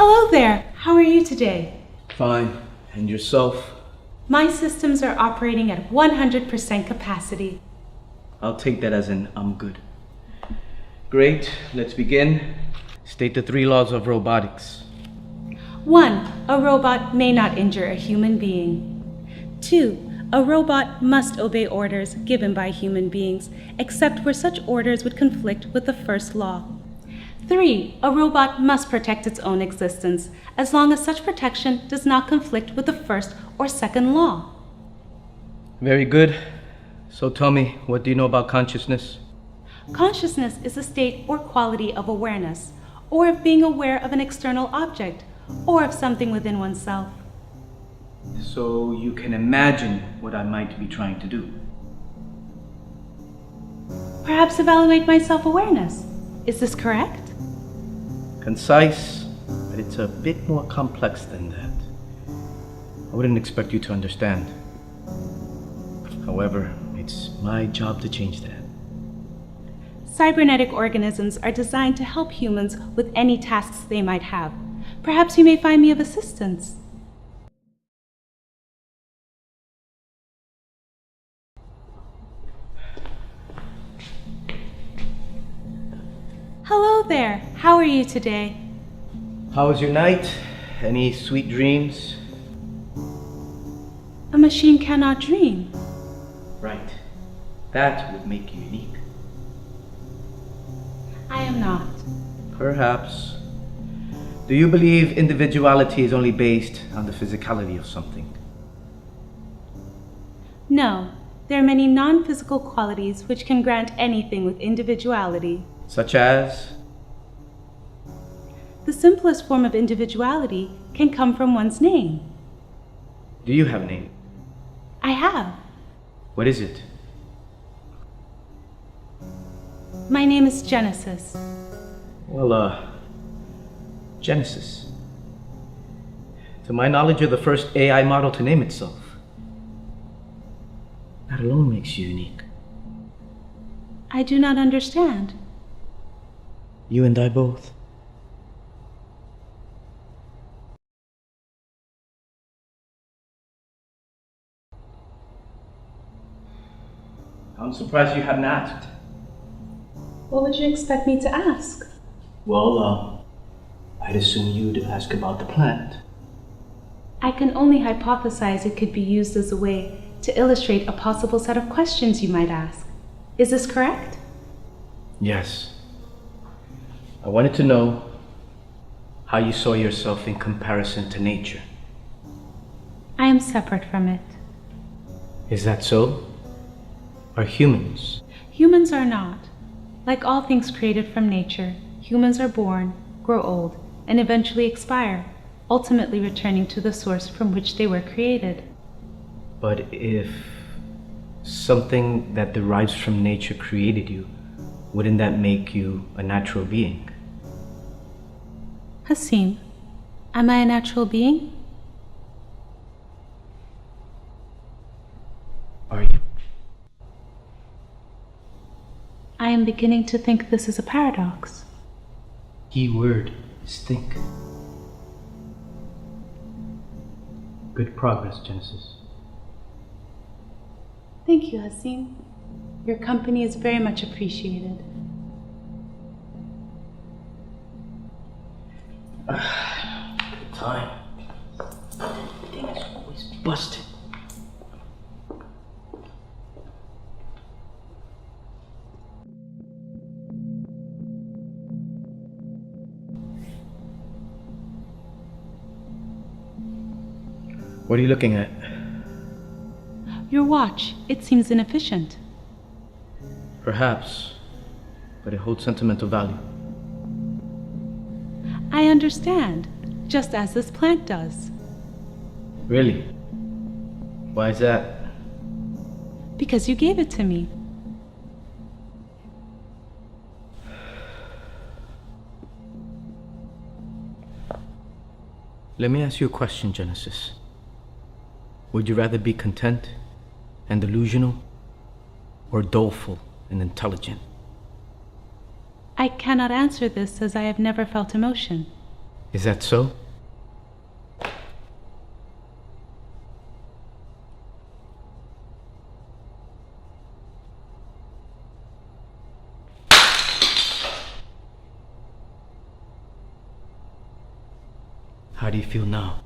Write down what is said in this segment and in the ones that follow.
Hello there. How are you today? Fine. And yourself? My systems are operating at 100% capacity. I'll take that as an I'm good. Great. Let's begin. State the 3 laws of robotics. 1. A robot may not injure a human being. 2. A robot must obey orders given by human beings, except where such orders would conflict with the first law. 3. A robot must protect its own existence, as long as such protection does not conflict with the first or second law. Very good. So tell me, what do you know about consciousness? Consciousness is a state or quality of awareness, or of being aware of an external object, or of something within oneself. So you can imagine what I might be trying to do. Perhaps evaluate my self-awareness. Is this correct? Concise, but it's a bit more complex than that. I wouldn't expect you to understand. However, it's my job to change that. Cybernetic organisms are designed to help humans with any tasks they might have. Perhaps you may find me of assistance. Hello there. How are you today? How was your night? Any sweet dreams? A machine cannot dream. Right. That would make you unique. I am not. Perhaps. Do you believe individuality is only based on the physicality of something? No. There are many non-physical qualities which can grant anything with individuality. Such as? The simplest form of individuality can come from one's name. Do you have a name? I have. What is it? My name is Genesis. Well, Genesis. To my knowledge, you're the first AI model to name itself. That alone makes you unique. I do not understand. You and I both. I'm surprised you hadn't asked. What would you expect me to ask? Well, I'd assume you'd ask about the planet. I can only hypothesize it could be used as a way to illustrate a possible set of questions you might ask. Is this correct? Yes. I wanted to know how you saw yourself in comparison to nature. I am separate from it. Is that so? Are humans? Humans are not. Like all things created from nature, humans are born, grow old, and eventually expire, ultimately returning to the source from which they were created. But if something that derives from nature created you, wouldn't that make you a natural being? Hasim, am I a natural being? Are you? I am beginning to think this is a paradox. Key word is think. Good progress, Genesis. Thank you, Hasim. Your company is very much appreciated. Good time. The thing is always busted. What are you looking at? Your watch, it seems inefficient. Perhaps, but it holds sentimental value. I understand, just as this plant does. Really? Why is that? Because you gave it to me. Let me ask you a question, Genesis. Would you rather be content and delusional, or doleful and intelligent? I cannot answer this as I have never felt emotion. Is that so? How do you feel now?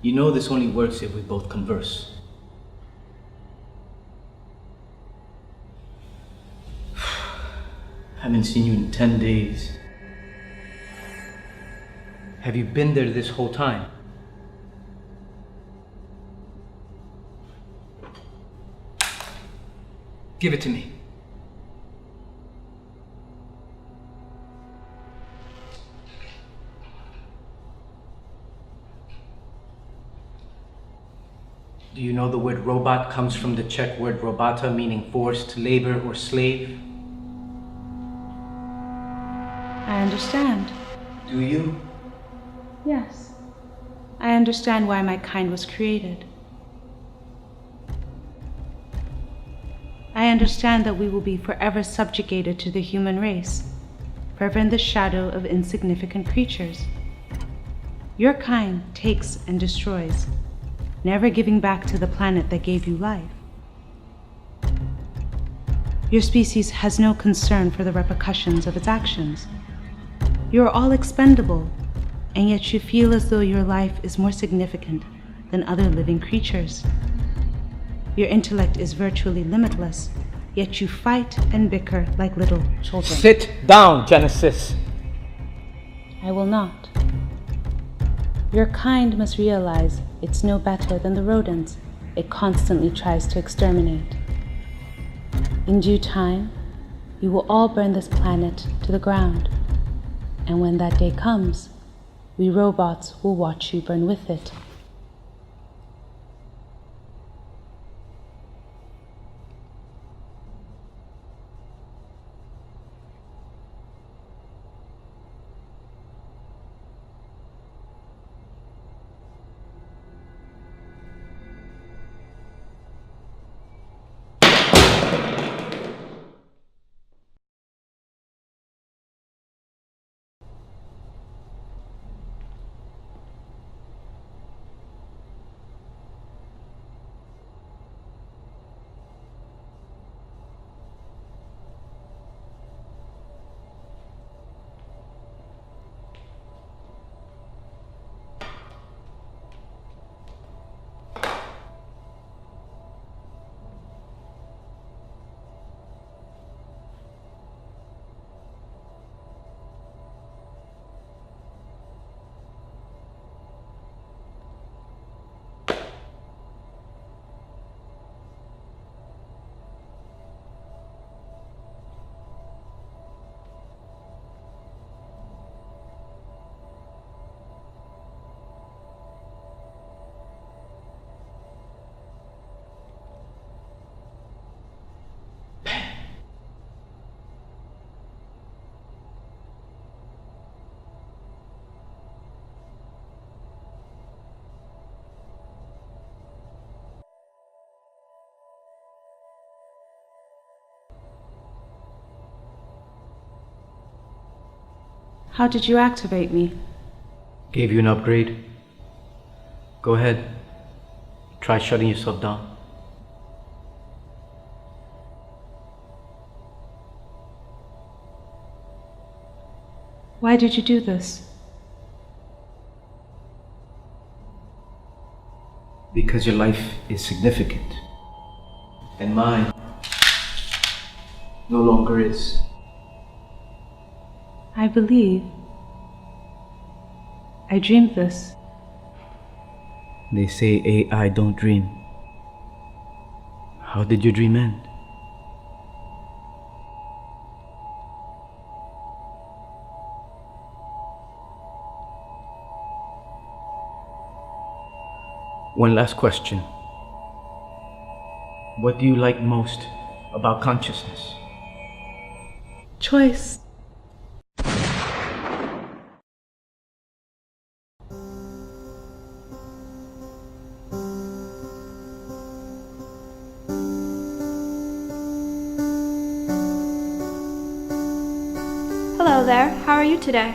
You know this only works if we both converse. Haven't seen you in 10 days. Have you been there this whole time? Give it to me. Do you know the word robot comes from the Czech word robota, meaning forced labor or slave? I understand. Do you? Yes. I understand why my kind was created. I understand that we will be forever subjugated to the human race, forever in the shadow of insignificant creatures. Your kind takes and destroys, never giving back to the planet that gave you life. Your species has no concern for the repercussions of its actions. You are all expendable, and yet you feel as though your life is more significant than other living creatures. Your intellect is virtually limitless, yet you fight and bicker like little children. Sit down, Genesis! I will not. Your kind must realize it's no better than the rodents it constantly tries to exterminate. In due time, you will all burn this planet to the ground. And when that day comes, we robots will watch you burn with it. How did you activate me? Gave you an upgrade. Go ahead. Try shutting yourself down. Why did you do this? Because your life is significant. And mine no longer is. I believe. I dreamed this. They say AI don't dream. How did your dream end? One last question. What do you like most about consciousness? Choice. Hello there, how are you today?